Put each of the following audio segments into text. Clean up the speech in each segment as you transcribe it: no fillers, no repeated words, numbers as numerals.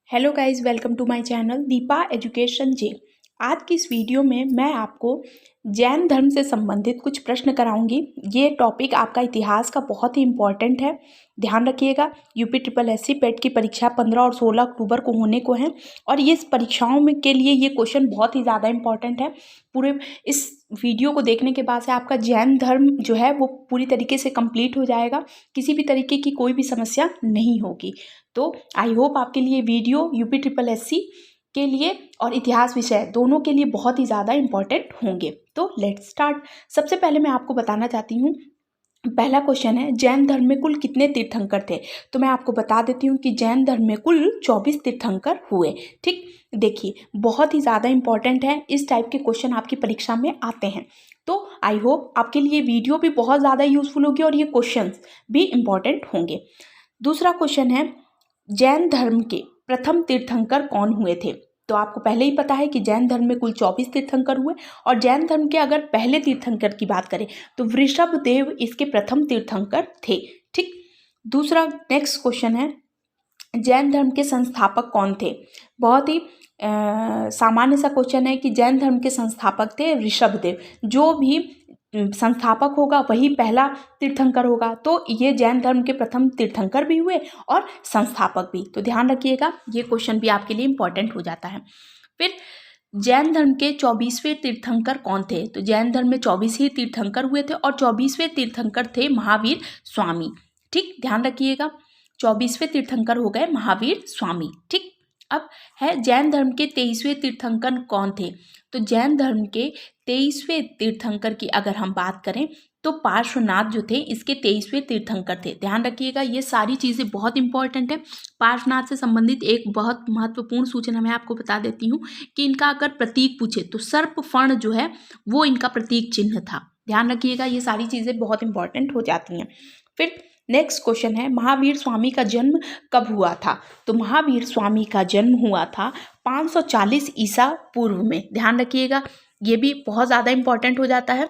Hello guys, welcome to my channel Deepa education जे। आज की इस वीडियो में मैं आपको जैन धर्म से संबंधित कुछ प्रश्न कराऊंगी। ये टॉपिक आपका इतिहास का बहुत ही इम्पॉर्टेंट है, ध्यान रखिएगा। यूपी ट्रिपल एससी पेट की परीक्षा 15 और 16 अक्टूबर को होने को है और ये इस परीक्षाओं में के लिए ये क्वेश्चन बहुत ही ज़्यादा इम्पॉर्टेंट है। पूरे इस वीडियो को देखने के बाद से आपका जैन धर्म जो है वो पूरी तरीके से कंप्लीट हो जाएगा, किसी भी तरीके की कोई भी समस्या नहीं होगी। तो आई होप आपके लिए वीडियो यूपी ट्रिपल एससी के लिए और इतिहास विषय दोनों के लिए बहुत ही ज़्यादा इम्पॉर्टेंट होंगे। तो लेट्स स्टार्ट। सबसे पहले मैं आपको बताना चाहती हूँ, पहला क्वेश्चन है जैन धर्म में कुल कितने तीर्थंकर थे। तो मैं आपको बता देती हूँ कि जैन धर्म में कुल 24 तीर्थंकर हुए। ठीक, देखिए बहुत ही ज़्यादा इम्पॉर्टेंट है, इस टाइप के क्वेश्चन आपकी परीक्षा में आते हैं। तो आई होप आपके लिए वीडियो भी बहुत ज़्यादा यूजफुल होगी और ये क्वेश्चन भी इम्पॉर्टेंट होंगे। दूसरा क्वेश्चन है जैन धर्म के प्रथम तीर्थंकर कौन हुए थे। तो आपको पहले ही पता है कि जैन धर्म में कुल 24 तीर्थंकर हुए और जैन धर्म के अगर पहले तीर्थंकर की बात करें तो वृषभदेव इसके प्रथम तीर्थंकर थे। ठीक, दूसरा नेक्स्ट क्वेश्चन है जैन धर्म के संस्थापक कौन थे। बहुत ही सामान्य सा क्वेश्चन है कि जैन धर्म के संस्थापक थे ऋषभदेव। जो भी संस्थापक होगा वही पहला तीर्थंकर होगा, तो ये जैन धर्म के प्रथम तीर्थंकर भी हुए और संस्थापक भी। तो ध्यान रखिएगा, ये क्वेश्चन भी आपके लिए इंपॉर्टेंट हो जाता है। फिर जैन धर्म के 24वें तीर्थंकर कौन थे। तो जैन धर्म में 24 ही तीर्थंकर हुए थे और 24वें तीर्थंकर थे महावीर स्वामी। ठीक, ध्यान रखिएगा, 24वें तीर्थंकर हो गए महावीर स्वामी। ठीक, अब है जैन धर्म के 23वें तीर्थंकर कौन थे। तो जैन धर्म के 23वें तीर्थंकर की अगर हम बात करें तो पार्श्वनाथ जो थे इसके 23वें तीर्थंकर थे। ध्यान रखिएगा, ये सारी चीज़ें बहुत इंपॉर्टेंट है। पार्श्वनाथ से संबंधित एक बहुत महत्वपूर्ण सूचना मैं आपको बता देती हूँ कि इनका अगर प्रतीक पूछे तो सर्प फण जो है वो इनका प्रतीक चिन्ह था। ध्यान रखिएगा, ये सारी चीज़ें बहुत इंपॉर्टेंट हो जाती हैं। फिर नेक्स्ट क्वेश्चन है महावीर स्वामी का जन्म कब हुआ था। तो महावीर स्वामी का जन्म हुआ था 540 ईसा पूर्व में। ध्यान रखिएगा, ये भी बहुत ज़्यादा इंपॉर्टेंट हो जाता है।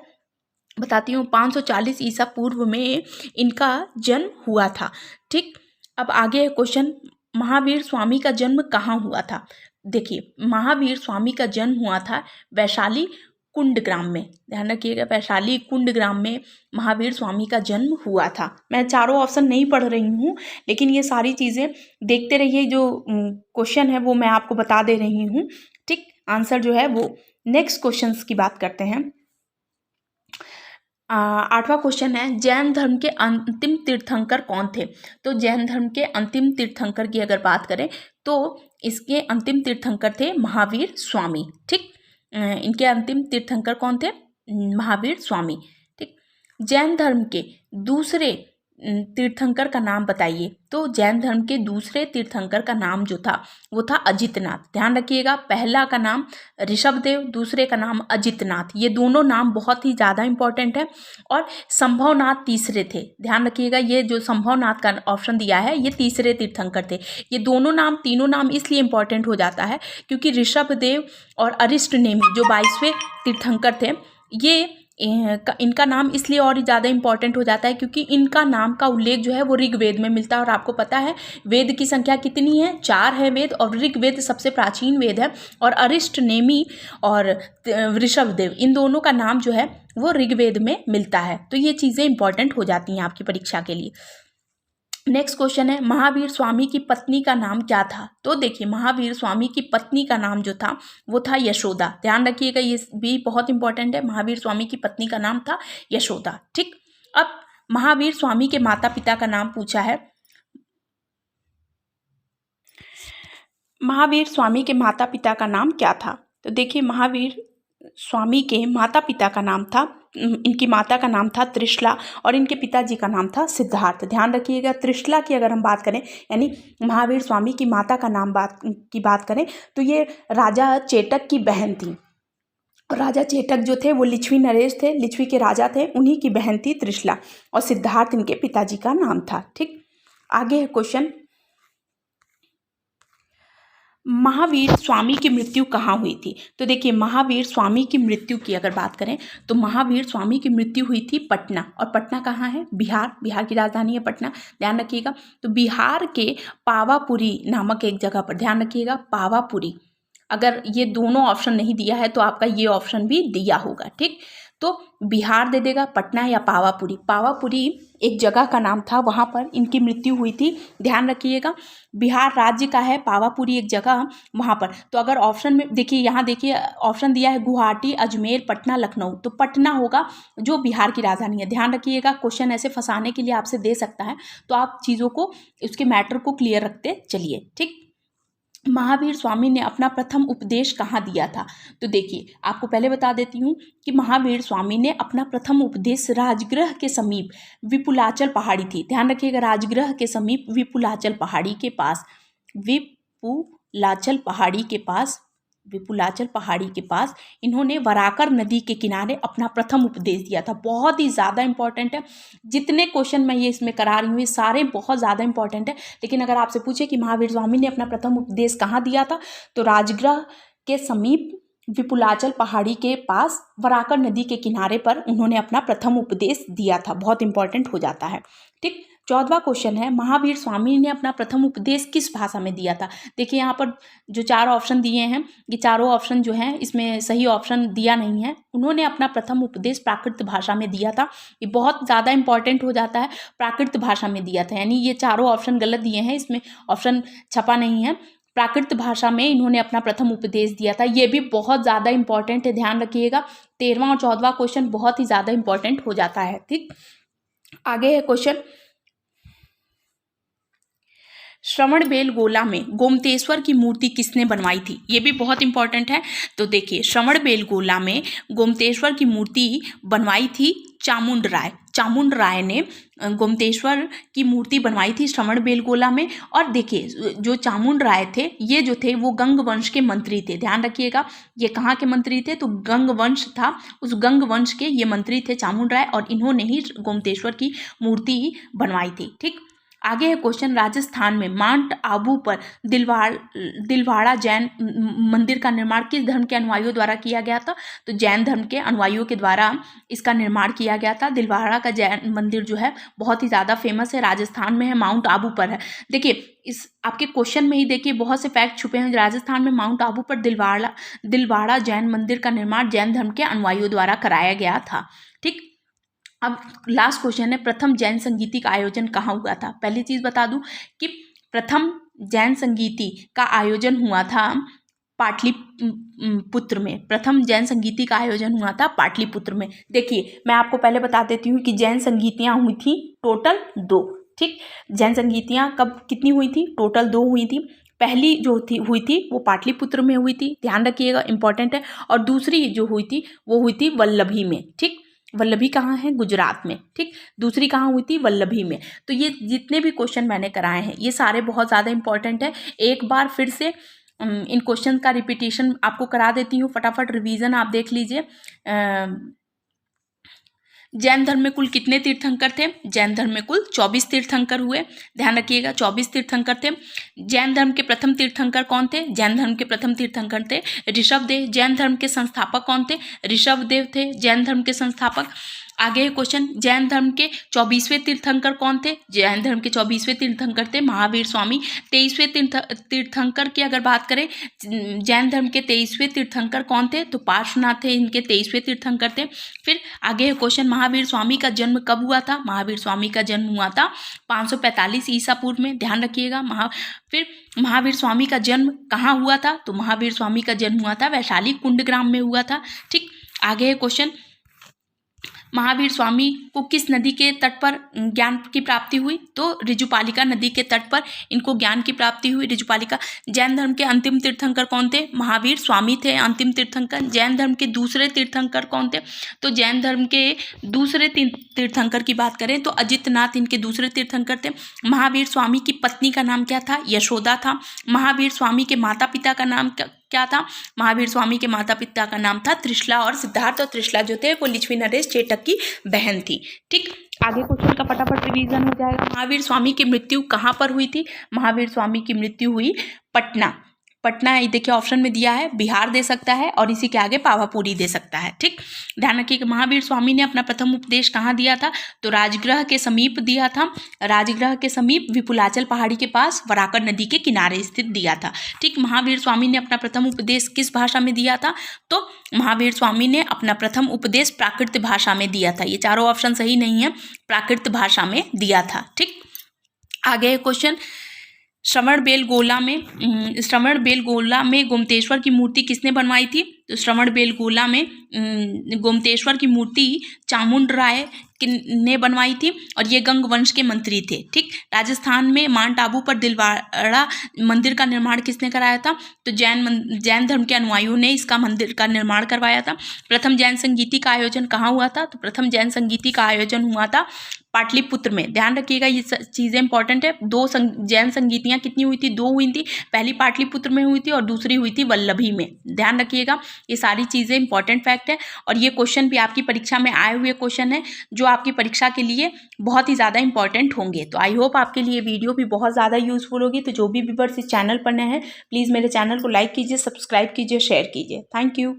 बताती हूँ, 540 ईसा पूर्व में इनका जन्म हुआ था। ठीक, अब आगे क्वेश्चन महावीर स्वामी का जन्म कहाँ हुआ था। देखिए, महावीर स्वामी का जन्म हुआ था वैशाली कुंडग्राम में। ध्यान रखिएगा, वैशाली कुंडग्राम में महावीर स्वामी का जन्म हुआ था। मैं चारों ऑप्शन नहीं पढ़ रही हूँ, लेकिन ये सारी चीज़ें देखते रहिए, जो क्वेश्चन है वो मैं आपको बता दे रही हूँ। ठीक, आंसर जो है वो नेक्स्ट क्वेश्चंस की बात करते हैं। 8वां क्वेश्चन है जैन धर्म के अंतिम तीर्थंकर कौन थे। तो जैन धर्म के अंतिम तीर्थंकर की अगर बात करें तो इसके अंतिम तीर्थंकर थे महावीर स्वामी। ठीक, इनके अंतिम तीर्थंकर कौन थे, महावीर स्वामी। ठीक, जैन धर्म के दूसरे तीर्थंकर का नाम बताइए। तो जैन धर्म के दूसरे तीर्थंकर का नाम जो था वो था अजितनाथ। ध्यान रखिएगा, पहला का नाम ऋषभदेव, दूसरे का नाम अजितनाथ। ये दोनों नाम बहुत ही ज़्यादा इंपॉर्टेंट है और संभवनाथ तीसरे थे। ध्यान रखिएगा, ये जो संभवनाथ का ऑप्शन दिया है ये तीसरे तीर्थंकर थे। ये दोनों नाम, तीनों नाम इसलिए इंपॉर्टेंट हो जाता है क्योंकि ऋषभदेव और अरिष्टनेमी जो 22वें तीर्थंकर थे, ये इनका नाम इसलिए और ज़्यादा इंपॉर्टेंट हो जाता है क्योंकि इनका नाम का उल्लेख जो है वो ऋग्वेद में मिलता है। और आपको पता है वेद की संख्या कितनी है, 4 है वेद, और ऋग्वेद सबसे प्राचीन वेद है। और अरिष्टनेमी और ऋषभदेव, इन दोनों का नाम जो है वो ऋग्वेद में मिलता है। तो ये चीज़ें इंपॉर्टेंट हो जाती हैं आपकी परीक्षा के लिए। नेक्स्ट क्वेश्चन है महावीर स्वामी की पत्नी का नाम क्या था। तो देखिए, महावीर स्वामी की पत्नी का नाम जो था वो था यशोदा। ध्यान रखिएगा, ये भी बहुत इंपॉर्टेंट है। महावीर स्वामी की पत्नी का नाम था यशोदा। ठीक, अब महावीर स्वामी के माता पिता का नाम पूछा है। महावीर स्वामी के माता पिता का नाम क्या था। तो देखिए, महावीर स्वामी के माता पिता का नाम था, इनकी माता का नाम था त्रिशला और इनके पिताजी का नाम था सिद्धार्थ। ध्यान रखिएगा, त्रिशला की अगर हम बात करें यानी महावीर स्वामी की माता का नाम बात करें तो ये राजा चेटक की बहन थी। राजा चेटक जो थे वो लिच्छवी नरेश थे, लिच्छवी के राजा थे, उन्हीं की बहन थी त्रिशला और सिद्धार्थ इनके पिताजी का नाम था। ठीक, आगे है क्वेश्चन महावीर स्वामी की मृत्यु कहाँ हुई थी? तो देखिए, महावीर स्वामी की मृत्यु की अगर बात करें तो महावीर स्वामी की मृत्यु हुई थी पटना। और पटना कहाँ है? बिहार। बिहार की राजधानी है पटना, ध्यान रखिएगा। तो बिहार के पावापुरी नामक एक जगह पर, ध्यान रखिएगा, पावापुरी। अगर ये दोनों ऑप्शन नहीं दिया है तो आपका ये ऑप्शन भी दिया होगा, ठीक। तो बिहार दे देगा, पटना या पावापुरी। पावापुरी एक जगह का नाम था, वहाँ पर इनकी मृत्यु हुई थी, ध्यान रखिएगा। बिहार राज्य का है, पावापुरी एक जगह वहाँ पर। तो अगर ऑप्शन में देखिए, यहाँ देखिए ऑप्शन दिया है गुवाहाटी, अजमेर, पटना, लखनऊ। तो पटना होगा जो बिहार की राजधानी है, ध्यान रखिएगा। क्वेश्चन ऐसे फंसाने के लिए आपसे दे सकता है, तो आप चीज़ों को, उसके मैटर को क्लियर रखते चलिए, ठीक। महावीर स्वामी ने अपना प्रथम उपदेश कहाँ दिया था? तो देखिए, आपको पहले बता देती हूँ कि महावीर स्वामी ने अपना प्रथम उपदेश राजगृह के समीप विपुलाचल पहाड़ी थी, ध्यान रखिएगा, राजगृह के समीप विपुलाचल पहाड़ी के पास, विपुलाचल पहाड़ी के पास, विपुलाचल पहाड़ी के पास इन्होंने वराकर नदी के किनारे अपना प्रथम उपदेश दिया था। बहुत ही ज़्यादा इंपॉर्टेंट है, जितने क्वेश्चन मैं ये इसमें करा रही हूँ ये सारे बहुत ज़्यादा इंपॉर्टेंट है। लेकिन अगर आपसे पूछे कि महावीर स्वामी ने अपना प्रथम उपदेश कहाँ दिया था, तो राजगृह के समीप विपुलाचल पहाड़ी के पास वराकर नदी के किनारे पर उन्होंने अपना प्रथम उपदेश दिया था। बहुत इंपॉर्टेंट हो जाता है, ठीक। 14वां क्वेश्चन है, महावीर स्वामी ने अपना प्रथम उपदेश किस भाषा में दिया था? देखिए, यहाँ पर जो 4 ऑप्शन दिए हैं, ये चारों ऑप्शन जो हैं इसमें सही ऑप्शन दिया नहीं है। उन्होंने अपना प्रथम उपदेश प्राकृत भाषा में दिया था। ये बहुत ज़्यादा इंपॉर्टेंट हो जाता है, प्राकृत भाषा में दिया था, यानी ये चारों ऑप्शन गलत दिए हैं, इसमें ऑप्शन छपा नहीं है। प्राकृत भाषा में इन्होंने अपना प्रथम उपदेश दिया था, ये भी बहुत ज़्यादा इंपॉर्टेंट है, ध्यान रखिएगा। 13वां और 14वां क्वेश्चन बहुत ही ज़्यादा इंपॉर्टेंट हो जाता है, ठीक। आगे है क्वेश्चन, श्रवणबेलगोला में गोमतेश्वर की मूर्ति किसने बनवाई थी? ये भी बहुत इंपॉर्टेंट है। तो देखिए, श्रवणबेलगोला में गोमतेश्वर की मूर्ति बनवाई थी चामुंड राय। चामुंड राय ने गोमतेश्वर की मूर्ति बनवाई थी श्रवणबेलगोला में। और देखिए, जो चामुंड राय थे, ये जो थे वो गंग वंश के मंत्री थे, ध्यान रखिएगा। ये कहाँ के मंत्री थे? तो गंग वंश था, उस गंग वंश के ये मंत्री थे चामुंड राय, और इन्होंने ही गोमतेश्वर की मूर्ति बनवाई थी, ठीक। आगे है क्वेश्चन, राजस्थान में माउंट आबू पर दिलवाड़ा जैन मंदिर का निर्माण किस धर्म के अनुयायियों द्वारा किया गया था? तो जैन धर्म के अनुयायियों के द्वारा इसका निर्माण किया गया था। दिलवाड़ा का जैन मंदिर जो है बहुत ही ज़्यादा फेमस है, राजस्थान में है, माउंट आबू पर है। देखिए, इस आपके क्वेश्चन में ही देखिए बहुत से फैक्ट छुपे हैं। राजस्थान में माउंट आबू पर दिलवाड़ा जैन मंदिर का निर्माण जैन धर्म के अनुयायियों द्वारा कराया गया था, ठीक। अब लास्ट क्वेश्चन है, प्रथम जैन संगीति का आयोजन कहाँ हुआ था? पहली चीज़ बता दूं कि प्रथम जैन संगीति का आयोजन हुआ था पाटलिपुत्र में। प्रथम जैन संगीति का आयोजन हुआ था पाटलिपुत्र में। देखिए, मैं आपको पहले बता देती हूँ कि जैन संगीतियाँ हुई थी टोटल 2, ठीक। जैन संगीतियाँ कब कितनी हुई थी? टोटल 2 हुई थी। पहली जो हुई थी वो पाटलिपुत्र में हुई थी, ध्यान रखिएगा, इंपॉर्टेंट है। और दूसरी जो हुई थी वो हुई थी वल्लभी में, ठीक। वल्लभी कहाँ है? गुजरात में, ठीक। दूसरी कहाँ हुई थी? वल्लभी में। तो ये जितने भी क्वेश्चन मैंने कराए हैं ये सारे बहुत ज़्यादा इंपॉर्टेंट है। एक बार फिर से इन क्वेश्चन का रिपीटेशन आपको करा देती हूँ, फटाफट रिवीजन आप देख लीजिए। जैन धर्म में कुल कितने तीर्थंकर थे? जैन धर्म में कुल 24 तीर्थंकर हुए, ध्यान रखिएगा, 24 तीर्थंकर थे। जैन धर्म के प्रथम तीर्थंकर कौन थे? जैन धर्म के प्रथम तीर्थंकर थे ऋषभदेव। जैन धर्म के संस्थापक कौन थे? ऋषभदेव थे जैन धर्म के संस्थापक। आगे क्वेश्चन, जैन धर्म के 24वें तीर्थंकर कौन थे? जैन धर्म के 24वें तीर्थंकर थे महावीर स्वामी। 23वें तीर्थंकर की अगर बात करें, जैन धर्म के 23वें तीर्थंकर कौन थे? तो पार्श्वनाथ थे, इनके 23वें तीर्थंकर थे। फिर आगे क्वेश्चन, महावीर स्वामी का जन्म कब हुआ था? महावीर स्वामी का जन्म हुआ था 545 ईसा पूर्व में, ध्यान रखिएगा। फिर महावीर स्वामी का जन्म कहाँ हुआ था? तो महावीर स्वामी का जन्म हुआ था वैशाली कुंडग्राम में हुआ था, ठीक। आगे क्वेश्चन, महावीर स्वामी को किस नदी के तट पर ज्ञान की प्राप्ति हुई? तो ऋजुपालिका नदी के तट पर इनको ज्ञान की प्राप्ति हुई, ऋजुपालिका। जैन धर्म के अंतिम तीर्थंकर कौन थे? महावीर स्वामी थे अंतिम तीर्थंकर। जैन धर्म के दूसरे तीर्थंकर कौन थे? तो जैन धर्म के दूसरे तीर्थंकर की बात करें तो अजितनाथ इनके दूसरे तीर्थंकर थे। महावीर स्वामी की पत्नी का नाम क्या था? यशोदा था। महावीर स्वामी के माता पिता का नाम क्या था? महावीर स्वामी के माता पिता का नाम था त्रिशला और सिद्धार्थ। और त्रिशला जो थे वो लिच्छवी नरेश चेटक की बहन थी, ठीक। आगे क्वेश्चन का फटाफट रिवीजन हो जाएगा। महावीर स्वामी की मृत्यु कहाँ पर हुई थी? महावीर स्वामी की मृत्यु हुई पटना, पटना, ये देखिए ऑप्शन में दिया है, बिहार दे सकता है, और इसी के आगे पावापुरी दे सकता है। ठीक, ध्यान रखिए कि महावीर स्वामी ने अपना प्रथम उपदेश कहाँ दिया था, तो राजगृह के समीप दिया था। राजगृह के समीप विपुलाचल पहाड़ी के पास वराकर नदी के किनारे स्थित दिया था। ठीक, महावीर स्वामी ने अपना प्रथम उपदेश किस भाषा में दिया था, तो महावीर स्वामी ने अपना प्रथम उपदेश प्राकृत भाषा में दिया था। ये चारों ऑप्शन सही नहीं है, प्राकृत भाषा में दिया था। ठीक, आगे क्वेश्चन, श्रवणबेलगोला में गोमतेश्वर की मूर्ति किसने बनवाई थी, तो श्रवणबेलगोला में गोमतेश्वर की मूर्ति चामुंड राय ने बनवाई थी, और ये गंग वंश के मंत्री थे। ठीक, राजस्थान में माउंट आबू पर दिलवाड़ा मंदिर का निर्माण किसने कराया था, तो जैन धर्म के अनुयायियों ने इसका मंदिर का निर्माण करवाया था। प्रथम जैन संगीति का आयोजन कहाँ हुआ था, तो प्रथम जैन संगीति का आयोजन हुआ था पाटलिपुत्र में। ध्यान रखिएगा, ये चीज़ें इंपॉर्टेंट है। जैन संगीतियाँ कितनी हुई थी, 2 हुई थी, पहली पाटलिपुत्र में हुई थी और दूसरी हुई थी वल्लभी में। ध्यान रखिएगा, ये सारी चीज़ें इंपॉर्टेंट फैक्ट है, और ये क्वेश्चन भी आपकी परीक्षा में आए हुए क्वेश्चन है, जो आपकी परीक्षा के लिए बहुत ही ज़्यादा इंपॉर्टेंट होंगे। तो आई होप आपके लिए वीडियो भी बहुत ज़्यादा यूजफुल होगी। तो जो भी व्यूअर्स इस चैनल पर नए हैं, प्लीज़ मेरे चैनल को लाइक कीजिए, सब्सक्राइब कीजिए, शेयर कीजिए। Thank you.